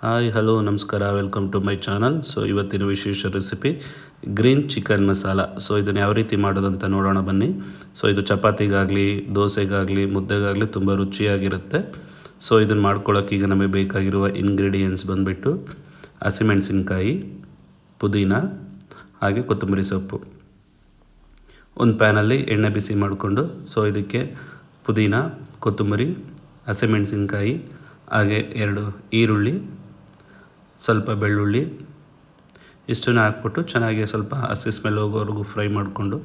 Hi hello ನಮಸ್ಕಾರ welcome to my channel. So ಇವತ್ತಿನ ವಿಶೇಷ recipe green chicken masala. So ಇದನ್ನು ಯಾವ ರೀತಿ ಮಾಡೋದು ಅಂತ ನೋಡೋಣ ಬನ್ನಿ. ಸೊ ಇದು ಚಪಾತಿಗಾಗಲಿ ದೋಸೆಗಾಗಲಿ ಮುದ್ದೆಗಾಗಲಿ ತುಂಬ ರುಚಿಯಾಗಿರುತ್ತೆ. ಸೊ ಇದನ್ನು ಮಾಡ್ಕೊಳ್ಳೋಕೆ ಈಗ ನಮಗೆ ಬೇಕಾಗಿರುವ ಇಂಗ್ರೀಡಿಯೆಂಟ್ಸ್ ಬಂದುಬಿಟ್ಟು ಹಸಿಮೆಣಸಿನ್ಕಾಯಿ, ಪುದೀನ ಹಾಗೆ ಕೊತ್ತಂಬರಿ ಸೊಪ್ಪು. ಒಂದು ಪ್ಯಾನಲ್ಲಿ ಎಣ್ಣೆ ಬಿಸಿ ಮಾಡಿಕೊಂಡು ಸೊ ಇದಕ್ಕೆ ಪುದೀನ, ಕೊತ್ತಂಬರಿ, ಹಸಿಮೆಣಸಿನ್ಕಾಯಿ ಹಾಗೆ 2 ಈರುಳ್ಳಿ, ಸ್ವಲ್ಪ ಬೆಳ್ಳುಳ್ಳಿ ಇಷ್ಟನ್ನು ಹಾಕ್ಬಿಟ್ಟು ಚೆನ್ನಾಗಿ ಸ್ವಲ್ಪ ಹಸಿ ಸ್ಮೆಲ್ ಹೋಗೋವರೆಗೂ ಫ್ರೈ ಮಾಡಿಕೊಂಡು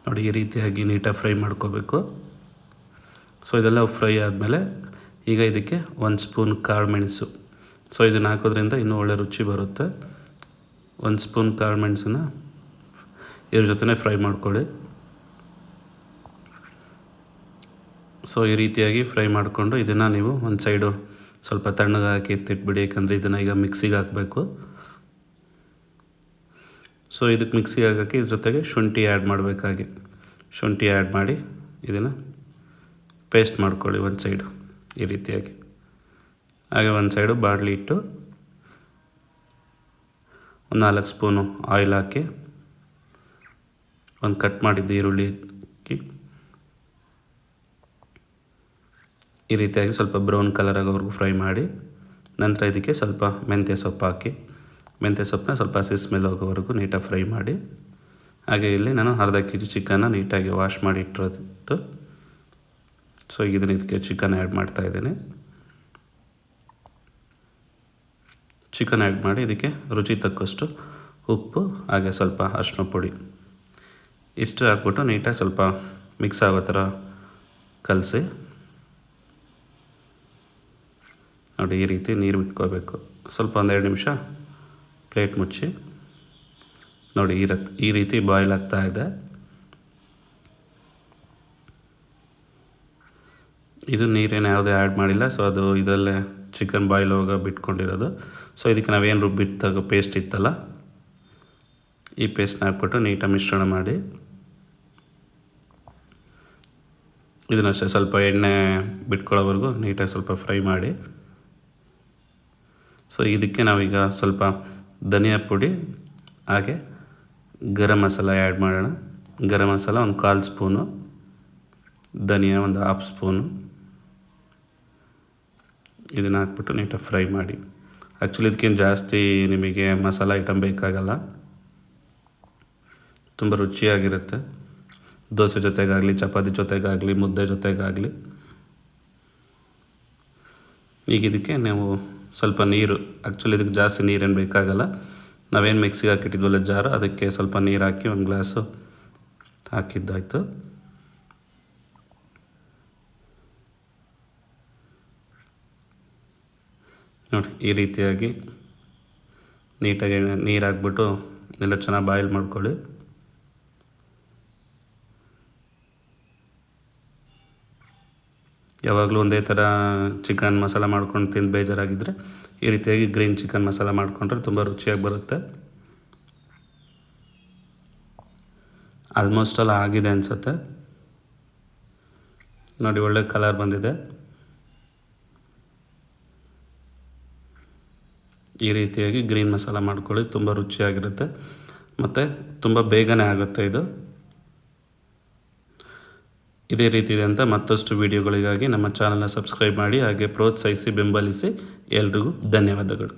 ನೋಡಿ ಈ ರೀತಿಯಾಗಿ ನೀಟಾಗಿ ಫ್ರೈ ಮಾಡ್ಕೋಬೇಕು. ಸೊ ಇದೆಲ್ಲ ಫ್ರೈ ಆದಮೇಲೆ ಈಗ ಇದಕ್ಕೆ 1 ಸ್ಪೂನ್ ಕಾಳು ಮೆಣಸು. ಸೊ ಇದನ್ನು ಹಾಕೋದ್ರಿಂದ ಇನ್ನೂ ಒಳ್ಳೆ ರುಚಿ ಬರುತ್ತೆ. 1 ಸ್ಪೂನ್ ಕಾಳು ಮೆಣಸನ್ನ ಇದ್ರ ಜೊತೆ ಫ್ರೈ ಮಾಡ್ಕೊಳ್ಳಿ. ಸೊ ಈ ರೀತಿಯಾಗಿ ಫ್ರೈ ಮಾಡಿಕೊಂಡು ಇದನ್ನು ನೀವು ಒಂದು ಸೈಡು ಸ್ವಲ್ಪ ತಣ್ಣಗೆ ಹಾಕಿ ಎತ್ತಿಟ್ಬಿಡಿ, ಯಾಕಂದರೆ ಇದನ್ನು ಈಗ ಮಿಕ್ಸಿಗೆ ಹಾಕಬೇಕು. ಸೊ ಇದಕ್ಕೆ ಮಿಕ್ಸಿಗೆ ಹಾಕೋಕ್ಕೆ ಇದ್ರ ಜೊತೆಗೆ ಶುಂಠಿ ಆ್ಯಡ್ ಮಾಡಬೇಕಾಗಿ ಶುಂಠಿ ಆ್ಯಡ್ ಮಾಡಿ ಇದನ್ನು ಪೇಸ್ಟ್ ಮಾಡ್ಕೊಳ್ಳಿ ಒಂದು ಸೈಡು ಈ ರೀತಿಯಾಗಿ. ಹಾಗೆ ಒಂದು ಸೈಡು ಬಾಣಲಿ ಇಟ್ಟು ಒಂದು 4 ಸ್ಪೂನು ಆಯಿಲ್ ಹಾಕಿ ಒಂದು ಕಟ್ ಮಾಡಿದ್ದು ಈರುಳ್ಳಿ ಹಾಕಿ ಈ ರೀತಿಯಾಗಿ ಸ್ವಲ್ಪ ಬ್ರೌನ್ ಕಲರ್ ಆಗೋವರೆಗೂ ಫ್ರೈ ಮಾಡಿ ನಂತರ ಇದಕ್ಕೆ ಸ್ವಲ್ಪ ಮೆಂತ್ಯ ಸೊಪ್ಪು ಹಾಕಿ ಮೆಂತ್ಯ ಸೊಪ್ಪನ್ನ ಸ್ವಲ್ಪ ಹಸಿ ಸ್ಮೆಲ್ ಹೋಗೋವರೆಗೂ ನೀಟಾಗಿ ಫ್ರೈ ಮಾಡಿ. ಹಾಗೆ ಇಲ್ಲಿ ನಾನು ಅರ್ಧ kg ಚಿಕನ್ನ ನೀಟಾಗಿ ವಾಶ್ ಮಾಡಿ ಇಟ್ಟಿರೋದಿತ್ತು. ಸೊ ಈಗ ಇದಕ್ಕೆ ಚಿಕನ್ ಆ್ಯಡ್ ಮಾಡ್ತಾಯಿದ್ದೀನಿ. ಚಿಕನ್ ಆ್ಯಡ್ ಮಾಡಿ ಇದಕ್ಕೆ ರುಚಿ ತಕ್ಕಷ್ಟು ಉಪ್ಪು ಹಾಗೆ ಸ್ವಲ್ಪ ಅರಿಶಿನ ಪುಡಿ ಇಷ್ಟು ಹಾಕ್ಬಿಟ್ಟು ನೀಟಾಗಿ ಸ್ವಲ್ಪ ಮಿಕ್ಸ್ ಆಗೋ ಥರ ಕಲಸಿ ನೋಡಿ ಈ ರೀತಿ ನೀರು ಬಿಟ್ಕೋಬೇಕು. ಸ್ವಲ್ಪ 1-2 ನಿಮಿಷ ಪ್ಲೇಟ್ ಮುಚ್ಚಿ ನೋಡಿ ಈ ರೀತಿ ಬಾಯ್ಲ್ ಆಗ್ತಾ ಇದೆ. ಇದು ನೀರೇನು ಯಾವುದೇ ಆ್ಯಡ್ ಮಾಡಿಲ್ಲ. ಸೊ ಅದು ಇದರಲ್ಲೇ ಚಿಕನ್ ಬಾಯ್ಲ್ ಹೋಗೋ ಬಿಟ್ಕೊಂಡಿರೋದು. ಸೊ ಇದಕ್ಕೆ ನಾವೇನು ರುಬ್ಬಿಟ್ಟು ಪೇಸ್ಟ್ ಇತ್ತಲ್ಲ ಈ ಪೇಸ್ಟ್ನ ಹಾಕ್ಬಿಟ್ಟು ನೀಟಾಗಿ ಮಿಶ್ರಣ ಮಾಡಿ ಇದನ್ನಷ್ಟೇ ಸ್ವಲ್ಪ ಎಣ್ಣೆ ಬಿಟ್ಕೊಳ್ಳೋವರೆಗೂ ನೀಟಾಗಿ ಸ್ವಲ್ಪ ಫ್ರೈ ಮಾಡಿ. ಸೊ ಇದಕ್ಕೆ ನಾವೀಗ ಸ್ವಲ್ಪ ಧನಿಯಾ ಪುಡಿ ಹಾಗೆ ಗರಂ ಮಸಾಲ ಆ್ಯಡ್ ಮಾಡೋಣ. ಗರಂ ಮಸಾಲ ಒಂದು 1/4 ಸ್ಪೂನು, ಧನಿಯಾ ಒಂದು 1/2 ಸ್ಪೂನು ಇದನ್ನು ಹಾಕ್ಬಿಟ್ಟು ನೀಟಾಗಿ ಫ್ರೈ ಮಾಡಿ. ಆ್ಯಕ್ಚುಲಿ ಇದಕ್ಕೇನು ಜಾಸ್ತಿ ನಿಮಗೆ ಮಸಾಲ ಐಟಮ್ ಬೇಕಾಗಲ್ಲ, ತುಂಬ ರುಚಿಯಾಗಿರುತ್ತೆ. ದೋಸೆ ಜೊತೆಗಾಗಲಿ ಚಪಾತಿ ಜೊತೆಗಾಗಲಿ ಮುದ್ದೆ ಜೊತೆಗಾಗಲಿ. ಈಗ ಇದಕ್ಕೆ ನಾವು ಸ್ವಲ್ಪ ನೀರು, ಆ್ಯಕ್ಚುಲಿ ಇದಕ್ಕೆ ಜಾಸ್ತಿ ನೀರೇನು ಬೇಕಾಗಲ್ಲ. ನಾವೇನು ಮಿಕ್ಸಿಗೆ ಹಾಕಿಟ್ಟಿದ್ವಲ್ಲ ಜಾರು ಅದಕ್ಕೆ ಸ್ವಲ್ಪ ನೀರು ಹಾಕಿ 1 ಗ್ಲಾಸು ಹಾಕಿದ್ದಾಯಿತು. ನೋಡಿ ಈ ರೀತಿಯಾಗಿ ನೀಟಾಗಿ ನೀರು ಹಾಕ್ಬಿಟ್ಟು ಎಲ್ಲ ಚೆನ್ನಾಗಿ ಬಾಯ್ಲ್ ಮಾಡ್ಕೊಳ್ಳಿ. ಯಾವಾಗಲೂ ಒಂದೇ ಥರ ಚಿಕನ್ ಮಸಾಲ ಮಾಡ್ಕೊಂಡು ತಿಂದು ಬೇಜಾರಾಗಿದ್ದರೆ ಈ ರೀತಿಯಾಗಿ ಗ್ರೀನ್ ಚಿಕನ್ ಮಸಾಲ ಮಾಡಿಕೊಂಡ್ರೆ ತುಂಬ ರುಚಿಯಾಗಿ ಬರುತ್ತೆ. ಆಲ್ಮೋಸ್ಟ್ ಎಲ್ಲ ಆಗಿದೆ ಅನಿಸುತ್ತೆ. ನೋಡಿ ಒಳ್ಳೆ ಕಲರ್ ಬಂದಿದೆ. ಈ ರೀತಿಯಾಗಿ ಗ್ರೀನ್ ಮಸಾಲ ಮಾಡ್ಕೊಳ್ಳಿ, ತುಂಬ ರುಚಿಯಾಗಿರುತ್ತೆ ಮತ್ತು ತುಂಬ ಬೇಗನೆ ಆಗುತ್ತೆ ಇದು. ಇದೇ ರೀತಿ ಇದೆ ಅಂತ ಮತ್ತಷ್ಟು ವೀಡಿಯೋಗಳಿಗಾಗಿ ನಮ್ಮ ಚಾನಲ್ನ ಸಬ್ಸ್ಕ್ರೈಬ್ ಮಾಡಿ ಹಾಗೆ ಪ್ರೋತ್ಸಾಹಿಸಿ ಬೆಂಬಲಿಸಿ. ಎಲ್ರಿಗೂ ಧನ್ಯವಾದಗಳು.